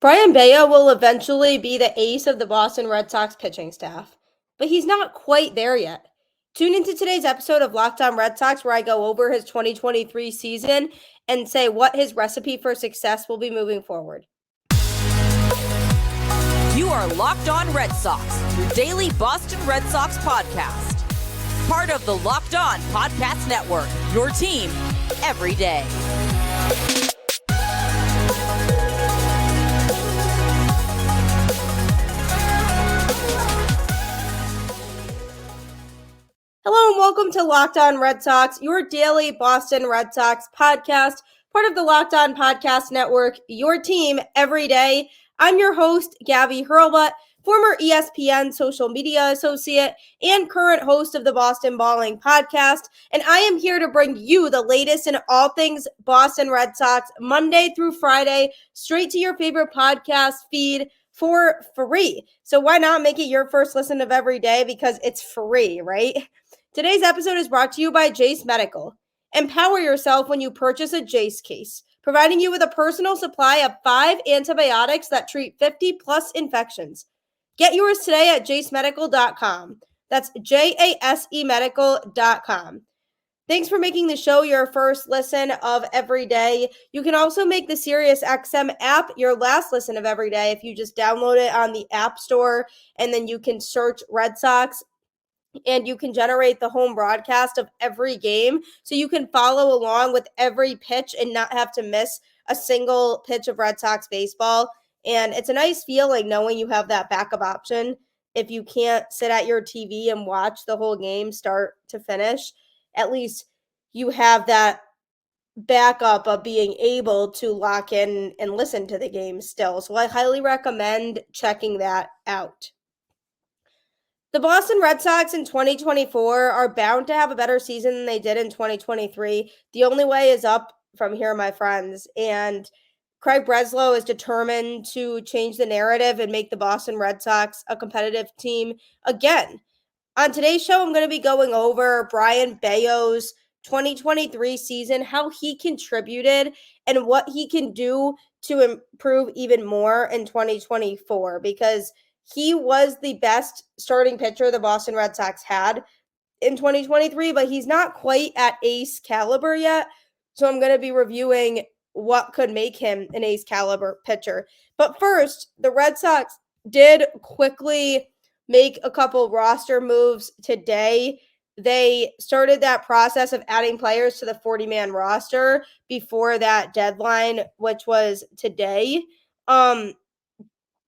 Brayan Bello will eventually be the ace of the Boston Red Sox pitching staff, but he's not quite there yet. Tune into today's episode of Locked On Red Sox where I go over his 2023 season and say what his recipe for success will be moving forward. You are Locked On Red Sox, your daily Boston Red Sox podcast. Part of the Locked On Podcast Network, your team every day. Hello and welcome to Locked On Red Sox, your daily Boston Red Sox podcast, part of the Locked On Podcast Network, your team every day. I'm your host, Gabby, former ESPN social media associate and current host of the Boston Balling podcast, and I am here to bring you the latest in all things Boston Red Sox, Monday through Friday, straight to your favorite podcast feed for free. So why not make it your first listen of every day, because it's free, right? Today's episode is brought to you by Jase Medical. Empower yourself when you purchase a Jase case, providing you with a personal supply of 5 antibiotics that treat 50 plus infections. Get yours today at jasemedical.com. That's JASE medical.com. Thanks for making the show your first listen of every day. You can also make the SiriusXM app your last listen of every day if you just download it on the App Store, and then you can search Red Sox and you can generate the home broadcast of every game so you can follow along with every pitch and not have to miss a single pitch of Red Sox baseball. And it's a nice feeling knowing you have that backup option. If you can't sit at your TV and watch the whole game start to finish, at least you have that backup of being able to lock in and listen to the game still. So I highly recommend checking that out. The Boston Red Sox in 2024 are bound to have a better season than they did in 2023. The only way is up from here, my friends. And Craig Breslow is determined to change the narrative and make the Boston Red Sox a competitive team again. On today's show, I'm going to be going over Brayan Bello's 2023 season, how he contributed, and what he can do to improve even more in 2024, because he was the best starting pitcher the Boston Red Sox had in 2023, but he's not quite at ace caliber yet. So I'm going to be reviewing what could make him an ace caliber pitcher. But first, the Red Sox did quickly make a couple roster moves today. They started that process of adding players to the 40-man roster before that deadline, which was today.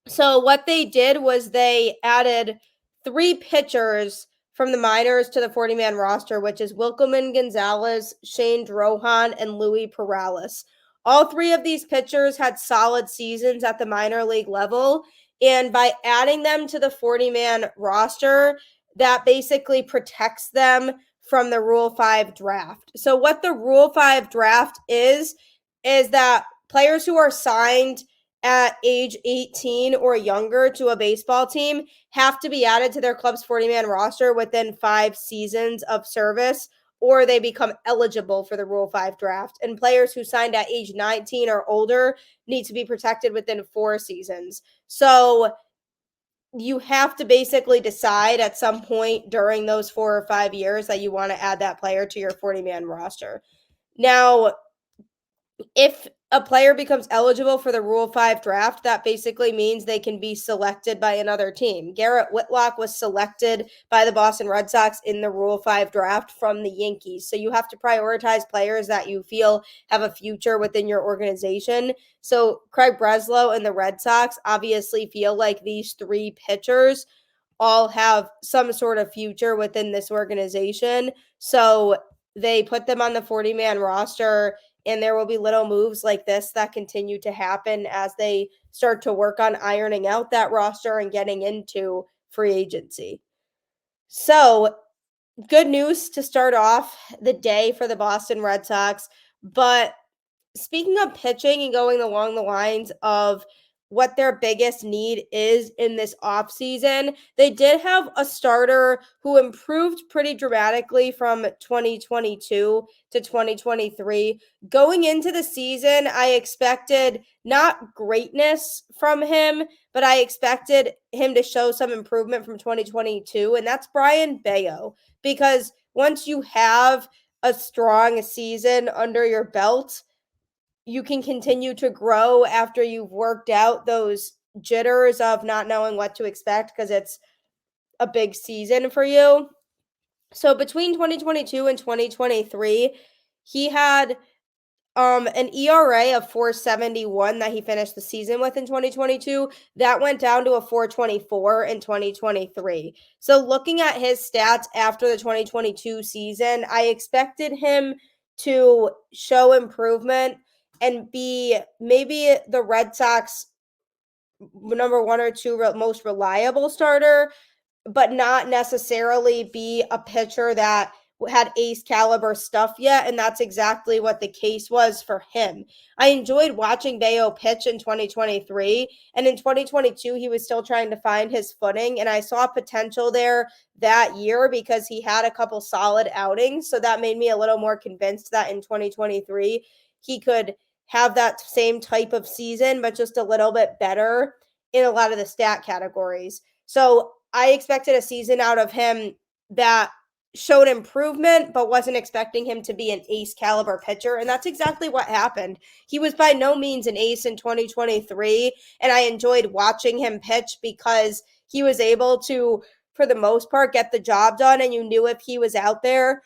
So what they did was they added 3 pitchers from the minors to the 40-man roster, which is Wilkelman Gonzalez, Shane Drohan, and Louis Perales. All 3 of these pitchers had solid seasons at the minor league level, and by adding them to the 40-man roster, that basically protects them from the Rule 5 draft. So what the Rule 5 draft is that players who are signed at age 18 or younger to a baseball team have to be added to their club's 40-man roster within 5 seasons of service, or they become eligible for the Rule 5 draft. And players who signed at age 19 or older need to be protected within 4 seasons. So you have to basically decide at some point during those 4 or 5 years that you want to add that player to your 40-man roster. Now, if a player becomes eligible for the Rule 5 draft, that basically means they can be selected by another team. Garrett Whitlock was selected by the Boston Red Sox in the Rule 5 draft from the Yankees. So you have to prioritize players that you feel have a future within your organization. So Craig Breslow and the Red Sox obviously feel like these 3 pitchers all have some sort of future within this organization. So they put them on the 40-man roster, and there will be little moves like this that continue to happen as they start to work on ironing out that roster and getting into free agency. So, good news to start off the day for the Boston Red Sox. But speaking of pitching and going along the lines of what their biggest need is in this offseason. They did have a starter who improved pretty dramatically from 2022 to 2023. Going into the season, I expected not greatness from him, but I expected him to show some improvement from 2022, and that's Brayan Bello. Because once you have a strong season under your belt, you can continue to grow after you've worked out those jitters of not knowing what to expect because it's a big season for you. So between 2022 and 2023, he had an ERA of 4.71 that he finished the season with in 2022. That went down to a 4.24 in 2023. So looking at his stats after the 2022 season, I expected him to show improvement and be maybe the Red Sox number one or two most reliable starter, but not necessarily be a pitcher that had ace caliber stuff yet, and that's exactly what the case was for him. I enjoyed watching Bello pitch in 2023, and in 2022 he was still trying to find his footing, and I saw potential there that year because he had a couple solid outings, so that made me a little more convinced that in 2023 he could have that same type of season, but just a little bit better in a lot of the stat categories. So I expected a season out of him that showed improvement, but wasn't expecting him to be an ace caliber pitcher. And that's exactly what happened. He was by no means an ace in 2023. And I enjoyed watching him pitch because he was able to, for the most part, get the job done. And you knew if he was out there,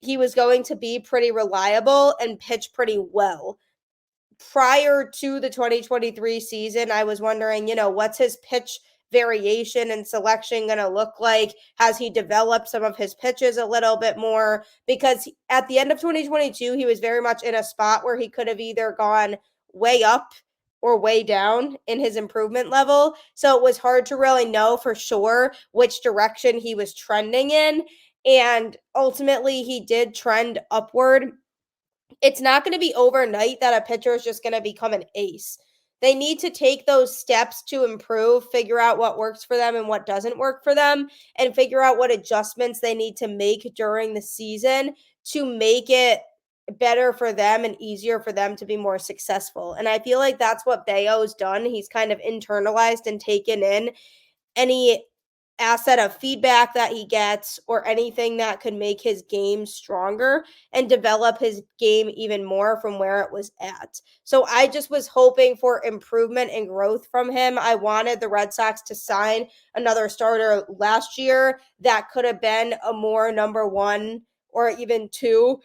he was going to be pretty reliable and pitch pretty well. Prior to the 2023 season, I was wondering, what's his pitch variation and selection going to look like? Has he developed some of his pitches a little bit more? Because at the end of 2022, he was very much in a spot where he could have either gone way up or way down in his improvement level. So it was hard to really know for sure which direction he was trending in. And ultimately, he did trend upward. It's not going to be overnight that a pitcher is just going to become an ace. They need to take those steps to improve, figure out what works for them and what doesn't work for them, and figure out what adjustments they need to make during the season to make it better for them and easier for them to be more successful. And I feel like that's what Bello's done. He's kind of internalized and taken in any asset of feedback that he gets or anything that could make his game stronger and develop his game even more from where it was at. So I just was hoping for improvement and growth from him. I wanted the Red Sox to sign another starter last year that could have been a more number one or even two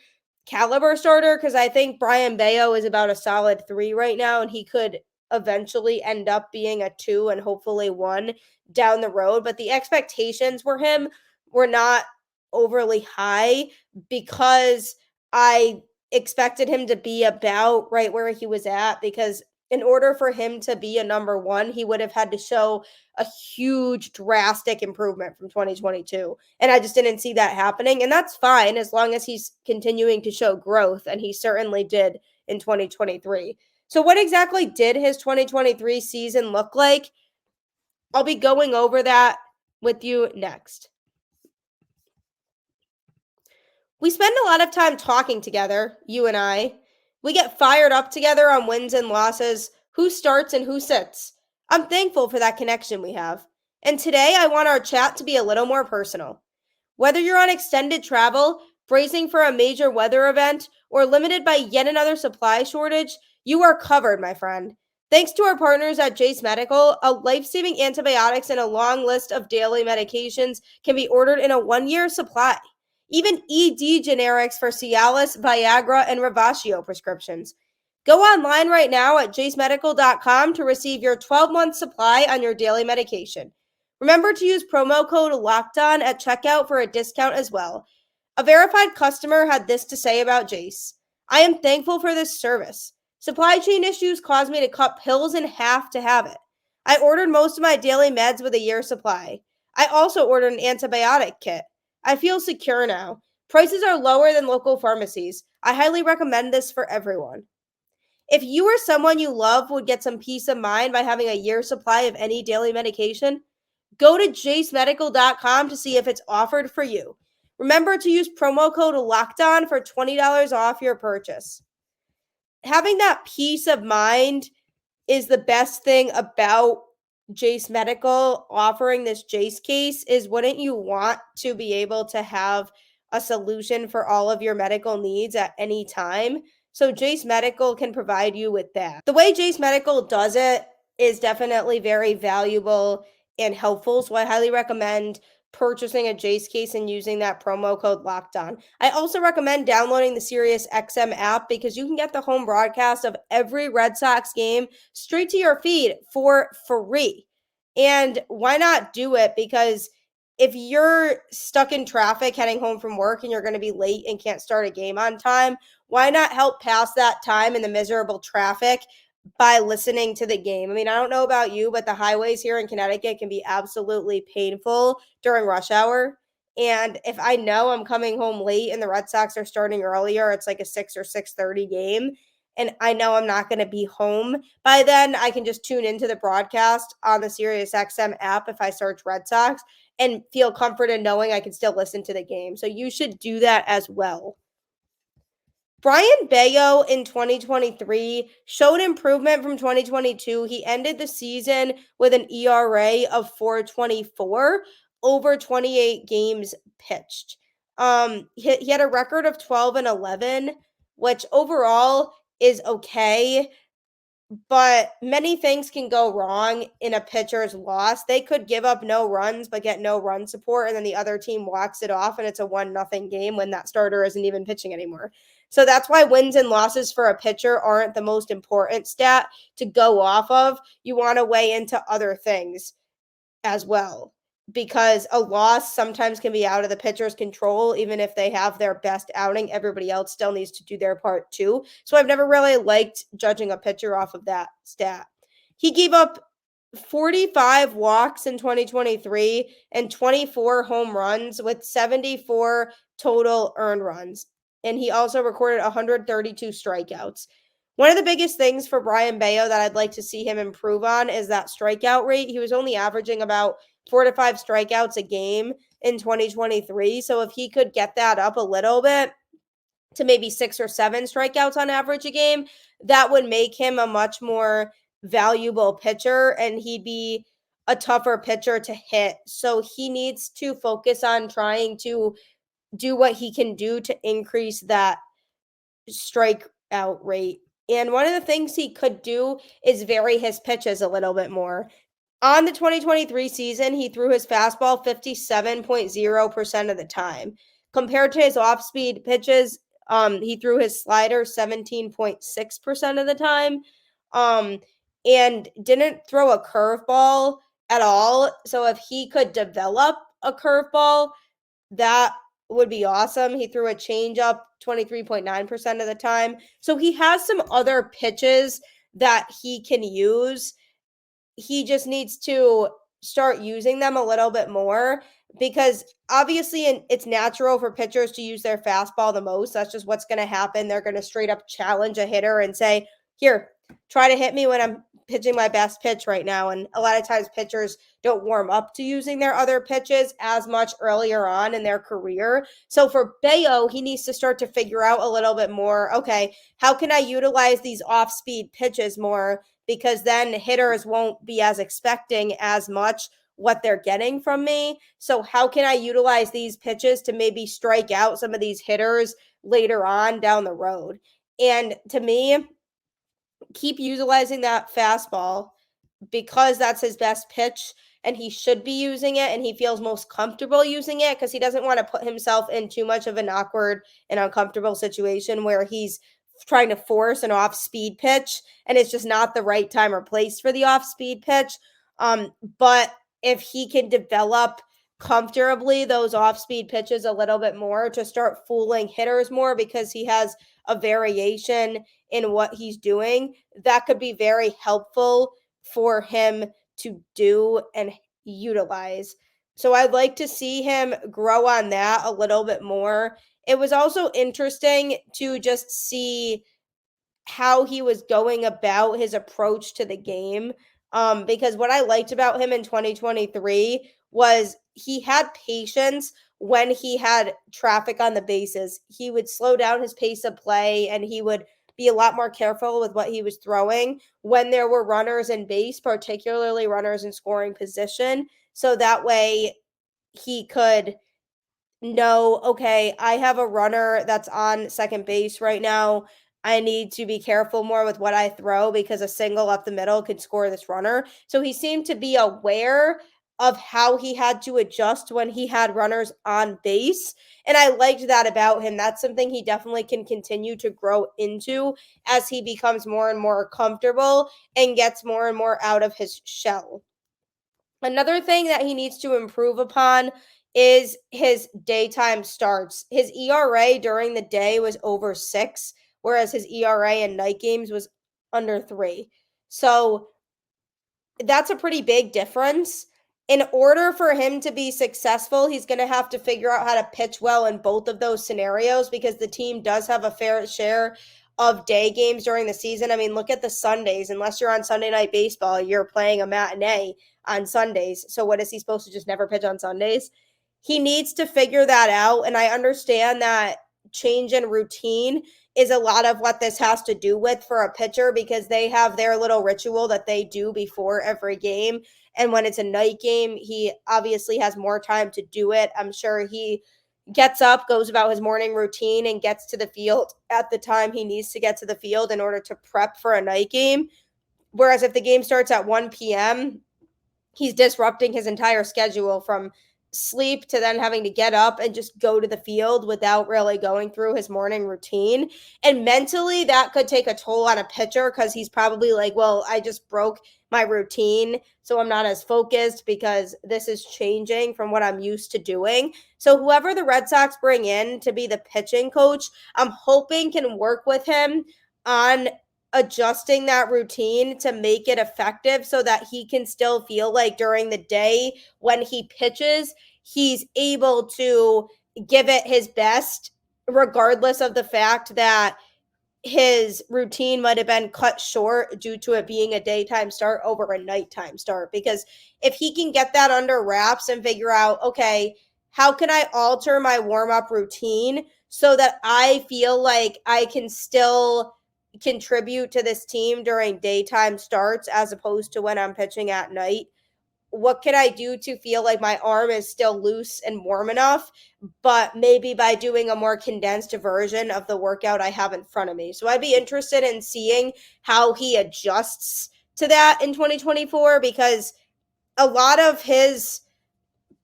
caliber starter, because I think Brayan Bello is about a solid 3 right now, and he could eventually end up being a 2 and hopefully 1 down the road. But the expectations for him were not overly high because I expected him to be about right where he was at, because in order for him to be a number one, he would have had to show a huge drastic improvement from 2022. And I just didn't see that happening. And that's fine as long as he's continuing to show growth. And he certainly did in 2023. So what exactly did his 2023 season look like? I'll be going over that with you next. We spend a lot of time talking together, you and I. We get fired up together on wins and losses, who starts and who sits. I'm thankful for that connection we have. And today I want our chat to be a little more personal. Whether you're on extended travel, bracing for a major weather event, or limited by yet another supply shortage, you are covered, my friend. Thanks to our partners at Jase Medical, a life-saving antibiotics and a long list of daily medications can be ordered in a 1-year supply. Even ED generics for Cialis, Viagra, and Revasio prescriptions. Go online right now at jasemedical.com to receive your 12-month supply on your daily medication. Remember to use promo code LOCKEDON at checkout for a discount as well. A verified customer had this to say about Jase. I am thankful for this service. Supply chain issues caused me to cut pills in half to have it. I ordered most of my daily meds with a year's supply. I also ordered an antibiotic kit. I feel secure now. Prices are lower than local pharmacies. I highly recommend this for everyone. If you or someone you love would get some peace of mind by having a year's supply of any daily medication, go to jasemedical.com to see if it's offered for you. Remember to use promo code LOCKEDON for $20 off your purchase. Having that peace of mind is the best thing about Jase Medical offering this Jase case. Is wouldn't you want to be able to have a solution for all of your medical needs at any time? So Jase Medical can provide you with that. The way Jase Medical does it is definitely very valuable and helpful. So I highly recommend purchasing a Jase case and using that promo code Locked On. I also recommend downloading the SiriusXM app because you can get the home broadcast of every Red Sox game straight to your feed for free. And why not do it? Because if you're stuck in traffic heading home from work and you're going to be late and can't start a game on time, why not help pass that time in the miserable traffic by listening to the game? I mean, I don't know about you, but the highways here in Connecticut can be absolutely painful during rush hour. And if I know I'm coming home late and the Red Sox are starting earlier, it's like a 6 or 6:30 game, and I know I'm not going to be home by then, I can just tune into the broadcast on the SiriusXM app if I search Red Sox and feel comfort in knowing I can still listen to the game. So you should do that as well. Brayan Bello in 2023 showed improvement from 2022. He ended the season with an ERA of 4.24 over 28 games pitched. He had a record of 12-11, which overall is okay. But many things can go wrong in a pitcher's loss. They could give up no runs but get no run support, and then the other team walks it off and it's a 1-0 game when that starter isn't even pitching anymore. So that's why wins and losses for a pitcher aren't the most important stat to go off of. You want to weigh into other things as well, because a loss sometimes can be out of the pitcher's control. Even if they have their best outing, everybody else still needs to do their part too. So I've never really liked judging a pitcher off of that stat. He gave up 45 walks in 2023 and 24 home runs with 74 total earned runs. And he also recorded 132 strikeouts. One of the biggest things for Brayan Bello that I'd like to see him improve on is that strikeout rate. He was only averaging about 4 to 5 strikeouts a game in 2023. So if he could get that up a little bit to maybe 6 or 7 strikeouts on average a game, that would make him a much more valuable pitcher, and he'd be a tougher pitcher to hit. So he needs to focus on trying to do what he can do to increase that strikeout rate. And one of the things he could do is vary his pitches a little bit more. On the 2023 season, he threw his fastball 57.0% of the time. Compared to his off-speed pitches, he threw his slider 17.6% of the time, and didn't throw a curveball at all. So if he could develop a curveball, that would be awesome. He threw a changeup 23.9% of the time. So he has some other pitches that he can use. He just needs to start using them a little bit more, because obviously it's natural for pitchers to use their fastball the most. That's just what's going to happen. They're going to straight up challenge a hitter and say, here, try to hit me when I'm pitching my best pitch right now. And a lot of times pitchers don't warm up to using their other pitches as much earlier on in their career. So for Bello, he needs to start to figure out a little bit more, okay, how can I utilize these off-speed pitches more? Because then hitters won't be as expecting as much what they're getting from me. So how can I utilize these pitches to maybe strike out some of these hitters later on down the road? And to me, keep utilizing that fastball, because that's his best pitch and he should be using it, and he feels most comfortable using it because he doesn't want to put himself in too much of an awkward and uncomfortable situation where he's trying to force an off-speed pitch and it's just not the right time or place for the off-speed pitch. But if he can develop comfortably those off-speed pitches a little bit more to start fooling hitters more, because he has a variation in what he's doing, that could be very helpful for him to do and utilize. So I'd like to see him grow on that a little bit more. It was also interesting to just see how he was going about his approach to the game. Because what I liked about him in 2023 was he had patience when he had traffic on the bases. He would slow down his pace of play and he would be a lot more careful with what he was throwing when there were runners in base, particularly runners in scoring position. So that way he could know, okay, I have a runner that's on second base right now. I need to be careful more with what I throw because a single up the middle could score this runner. So he seemed to be aware of how he had to adjust when he had runners on base. And I liked that about him. That's something he definitely can continue to grow into as he becomes more and more comfortable and gets more and more out of his shell. Another thing that he needs to improve upon is his daytime starts. His ERA during the day was over 6, whereas his ERA in night games was under 3. So that's a pretty big difference. In order for him to be successful, he's going to have to figure out how to pitch well in both of those scenarios because the team does have a fair share of day games during the season. I mean, look at the Sundays. Unless you're on Sunday Night Baseball, you're playing a matinee on Sundays. So what is he supposed to just never pitch on Sundays? He needs to figure that out. And I understand that change in routine is a lot of what this has to do with for a pitcher because they have their little ritual that they do before every game. And when it's a night game, he obviously has more time to do it. I'm sure he gets up, goes about his morning routine, and gets to the field at the time he needs to get to the field in order to prep for a night game. Whereas if the game starts at 1 p.m., he's disrupting his entire schedule from sleep to then having to get up and just go to the field without really going through his morning routine. And mentally, that could take a toll on a pitcher because he's probably like, well, I just broke my routine, so I'm not as focused because this is changing from what I'm used to doing. So whoever the Red Sox bring in to be the pitching coach, I'm hoping can work with him on adjusting that routine to make it effective so that he can still feel like during the day when he pitches, he's able to give it his best, regardless of the fact that his routine might have been cut short due to it being a daytime start over a nighttime start. Because if he can get that under wraps and figure out, okay, how can I alter my warm-up routine so that I feel like I can still contribute to this team during daytime starts as opposed to when I'm pitching at night? What can I do to feel like my arm is still loose and warm enough, but maybe by doing a more condensed version of the workout I have in front of me? So I'd be interested in seeing how he adjusts to that in 2024 because a lot of his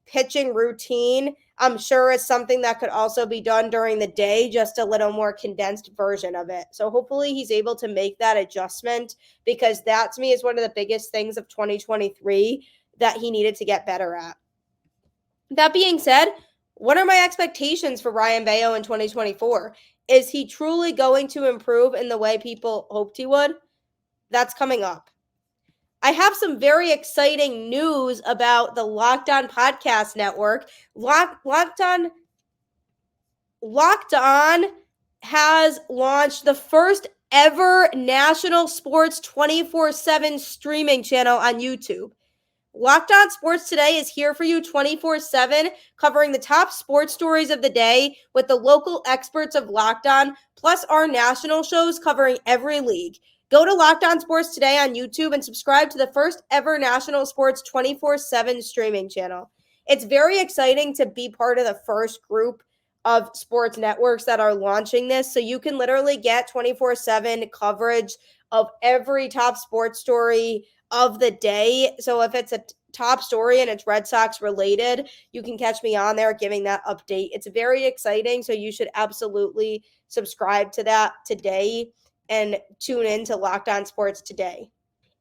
pitching routine, I'm sure, is something that could also be done during the day, just a little more condensed version of it. So hopefully he's able to make that adjustment because that to me is one of the biggest things of 2023 that he needed to get better at. That being said, what are my expectations for Brayan Bello in 2024? Is he truly going to improve in the way people hoped he would? That's coming up. I have some very exciting news about the Locked On Podcast Network. Locked On has launched the first ever national sports 24/7 streaming channel on YouTube. Locked On Sports Today is here for you 24/7, covering the top sports stories of the day with the local experts of Locked On, plus our national shows covering every league. Go to Locked On Sports Today on YouTube and subscribe to the first ever national sports 24/7 streaming channel. It's very exciting to be part of the first group of sports networks that are launching this. So you can literally get 24/7 coverage of every top sports story of the day. So if it's a top story and it's Red Sox related, you can catch me on there giving that update. It's very exciting. So you should absolutely subscribe to that today and tune in to Locked On Sports Today.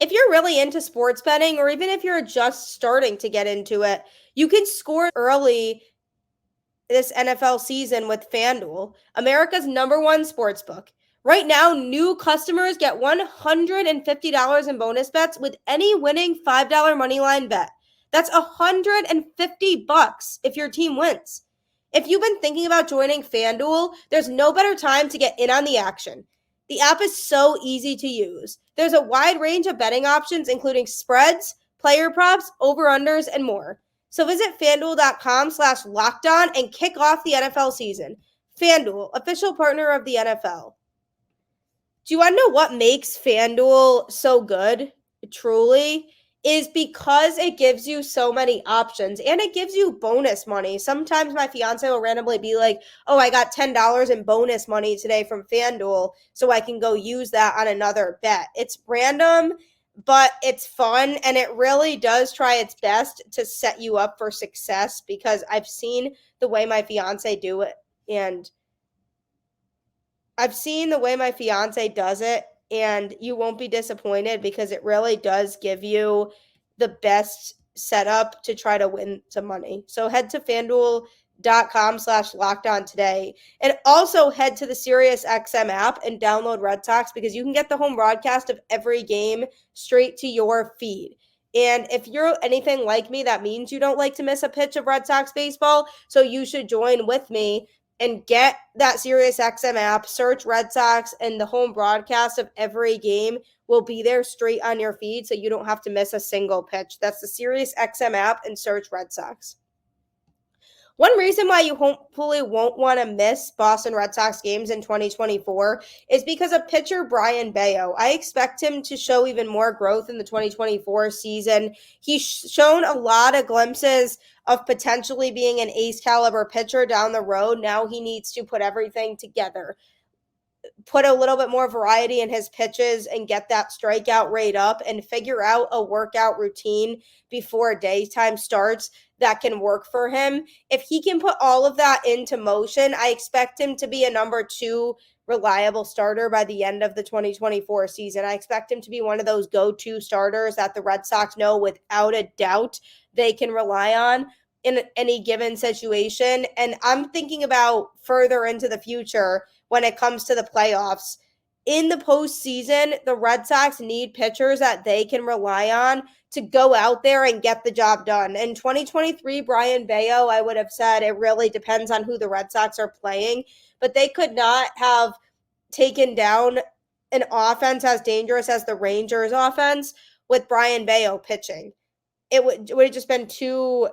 If you're really into sports betting, or even if you're just starting to get into it, you can score early this NFL season with FanDuel, America's #1 sportsbook. Right now, new customers get $150 in bonus bets with any winning $5 moneyline bet. That's $150 if your team wins. If you've been thinking about joining FanDuel, there's no better time to get in on the action. The app is so easy to use. There's a wide range of betting options, including spreads, player props, over-unders, and more. So visit FanDuel.com/lockedon and kick off the NFL season. FanDuel, official partner of the NFL. Do you want to know what makes FanDuel so good? Truly, is because it gives you so many options and it gives you bonus money. Sometimes my fiance will randomly be like, oh, I got $10 in bonus money today from FanDuel, so I can go use that on another bet. It's random, but it's fun, and it really does try its best to set you up for success, because I've seen the way my fiance do it, and I've seen the way my fiance does it, and you won't be disappointed, because it really does give you the best setup to try to win some money. So head to FanDuel.com/lockedon today, and also head to the SiriusXM app and download Red Sox, because you can get the home broadcast of every game straight to your feed. And if you're anything like me, that means you don't like to miss a pitch of Red Sox baseball. So you should join with me and get that SiriusXM app, search Red Sox, and the home broadcast of every game will be there straight on your feed, so you don't have to miss a single pitch. That's the SiriusXM app, and search Red Sox. One reason why you hopefully won't want to miss Boston Red Sox games in 2024 is because of pitcher Brayan Bello. I expect him to show even more growth in the 2024 season. He's shown a lot of glimpses of potentially being an ace caliber pitcher down the road. Now he needs to put everything together, put a little bit more variety in his pitches, and get that strikeout rate up, and figure out a workout routine before daytime starts that can work for him. If he can put all of that into motion, I expect him to be a number 2 reliable starter by the end of the 2024 season. I expect him to be one of those go-to starters that the Red Sox know without a doubt they can rely on in any given situation. And I'm thinking about further into the future when it comes to the playoffs. In the postseason, the Red Sox need pitchers that they can rely on to go out there and get the job done. In 2023, Brayan Bello, I would have said it really depends on who the Red Sox are playing, but they could not have taken down an offense as dangerous as the Rangers offense with Brayan Bello pitching. It would have just been too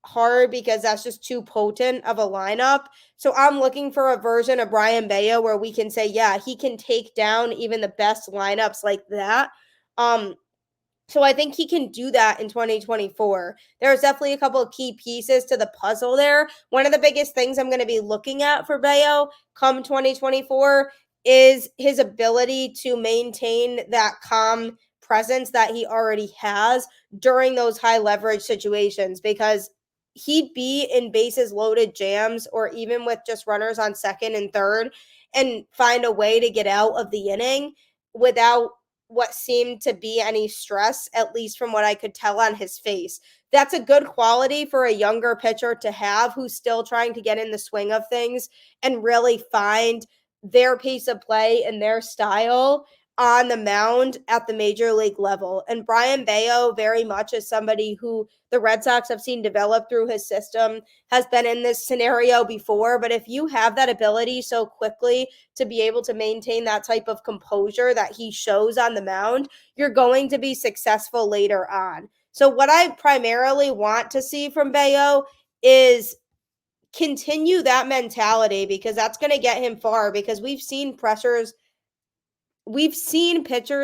hard, because that's just too potent of a lineup. So I'm looking for a version of Brayan Bello where we can say, yeah, he can take down even the best lineups like that. So I think he can do that in 2024. There's definitely a couple of key pieces to the puzzle there. One of the biggest things I'm going to be looking at for Bello come 2024 is his ability to maintain that calm presence that he already has during those high leverage situations, because he'd be in bases loaded jams, or even with just runners on second and third, and find a way to get out of the inning without what seemed to be any stress, at least from what I could tell on his face. That's a good quality for a younger pitcher to have, who's still trying to get in the swing of things and really find their pace of play and their style on the mound at the major league level. And Brayan Bello very much is somebody who the Red Sox have seen develop through his system, has been in this scenario before. But if you have that ability so quickly to be able to maintain that type of composure that he shows on the mound, you're going to be successful later on. So what I primarily want to see from Bello is continue that mentality, because that's going to get him far, because we've seen pitchers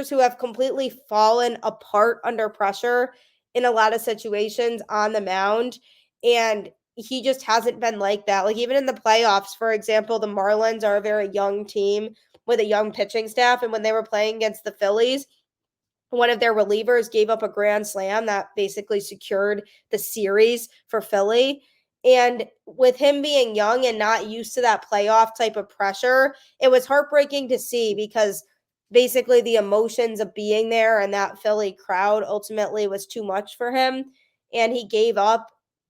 who have completely fallen apart under pressure in a lot of situations on the mound, and he just hasn't been like that. Like, even in the playoffs, for example, the Marlins are a very young team with a young pitching staff, and when they were playing against the Phillies, one of their relievers gave up a grand slam that basically secured the series for Philly. And with him being young and not used to that playoff type of pressure, it was heartbreaking to see, because basically the emotions of being there and that Philly crowd ultimately was too much for him, and he gave up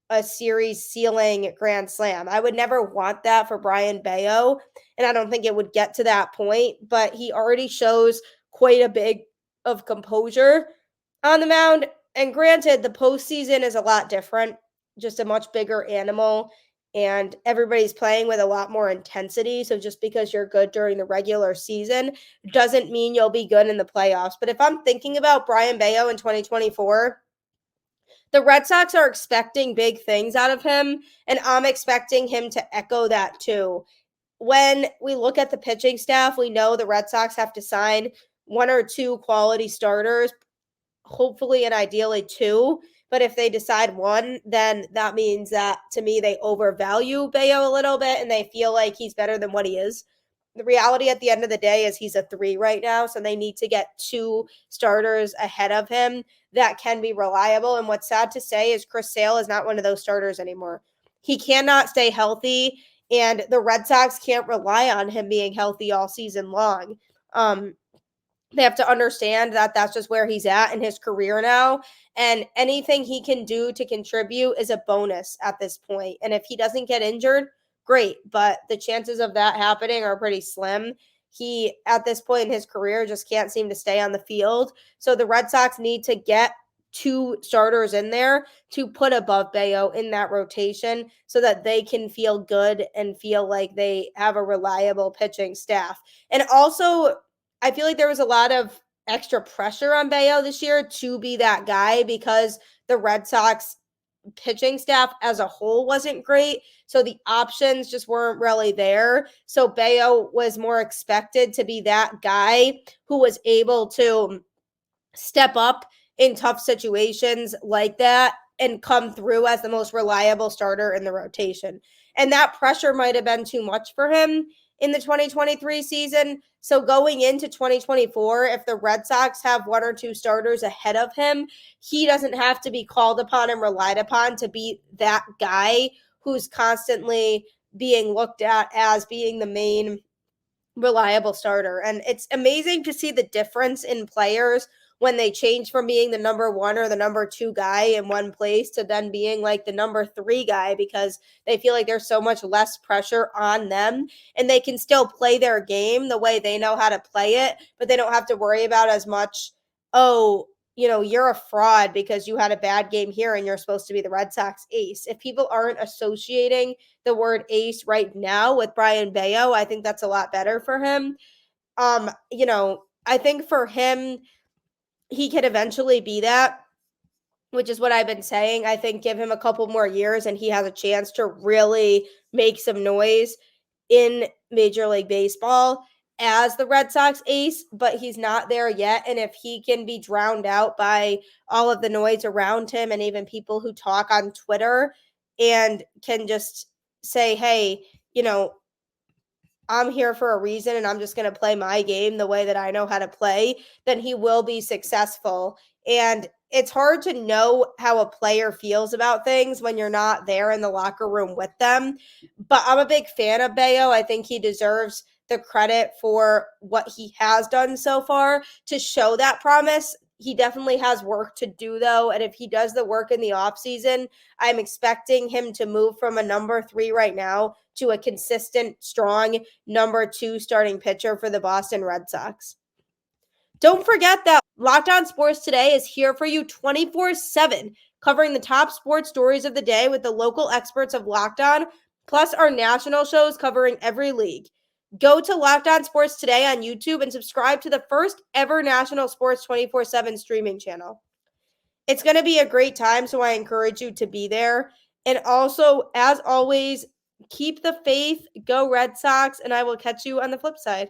a series sealing grand slam. I would never want that for Brayan Bello, and I don't think it would get to that point, but he already shows quite a bit of composure on the mound. And granted, the postseason is a lot different, just a much bigger animal. and everybody's playing with a lot more intensity. So just because you're good during the regular season doesn't mean you'll be good in the playoffs. But if I'm thinking about Brayan Bello in 2024, the Red Sox are expecting big things out of him, and I'm expecting him to echo that too. When we look at the pitching staff, we know the Red Sox have to sign one or two quality starters, hopefully and ideally two. But if they decide one, then that means that, to me, they overvalue Bello a little bit and they feel like he's better than what he is. The reality at the end of the day is he's a 3 right now, so they need to get two starters ahead of him that can be reliable. And what's sad to say is Chris Sale is not one of those starters anymore. He cannot stay healthy, and the Red Sox can't rely on him being healthy all season long. They have to understand that that's just where he's at in his career now. And anything he can do to contribute is a bonus at this point. And if he doesn't get injured, great. But the chances of that happening are pretty slim. He, at this point in his career, just can't seem to stay on the field. So the Red Sox need to get two starters in there to put above Bello in that rotation so that they can feel good and feel like they have a reliable pitching staff. And also, I feel like there was a lot of extra pressure on Bello this year to be that guy because the Red Sox pitching staff as a whole wasn't great. So the options just weren't really there. So Bello was more expected to be that guy who was able to step up in tough situations like that and come through as the most reliable starter in the rotation. And that pressure might have been too much for him in the 2023 season. So going into 2024, if the Red Sox have one or two starters ahead of him, he doesn't have to be called upon and relied upon to be that guy who's constantly being looked at as being the main reliable starter. And it's amazing to see the difference in players when they change from being the number one or the number two guy in one place to then being like the number 3 guy, because they feel like there's so much less pressure on them and they can still play their game the way they know how to play it, but they don't have to worry about as much, oh, you're a fraud because you had a bad game here and you're supposed to be the Red Sox ace. If people aren't associating the word ace right now with Brayan Bello, I think that's a lot better for him. I think for him, he could eventually be that, which is what I've been saying. I think give him a couple more years and he has a chance to really make some noise in Major League Baseball as the Red Sox ace, but he's not there yet. And if he can be drowned out by all of the noise around him and even people who talk on Twitter and can just say, hey, I'm here for a reason and I'm just going to play my game the way that I know how to play, then he will be successful. And it's hard to know how a player feels about things when you're not there in the locker room with them. But I'm a big fan of Bello. I think he deserves the credit for what he has done so far to show that promise. He definitely has work to do, though. And if he does the work in the offseason, I'm expecting him to move from a number 3 right now to a consistent, strong number 2 starting pitcher for the Boston Red Sox. Don't forget that Locked On Sports Today is here for you 24/7, covering the top sports stories of the day with the local experts of Locked On, plus our national shows covering every league. Go to Locked On Sports Today on YouTube and subscribe to the first ever national sports 24/7 streaming channel. It's going to be a great time, so I encourage you to be there. And also, as always, keep the faith, go Red Sox, and I will catch you on the flip side.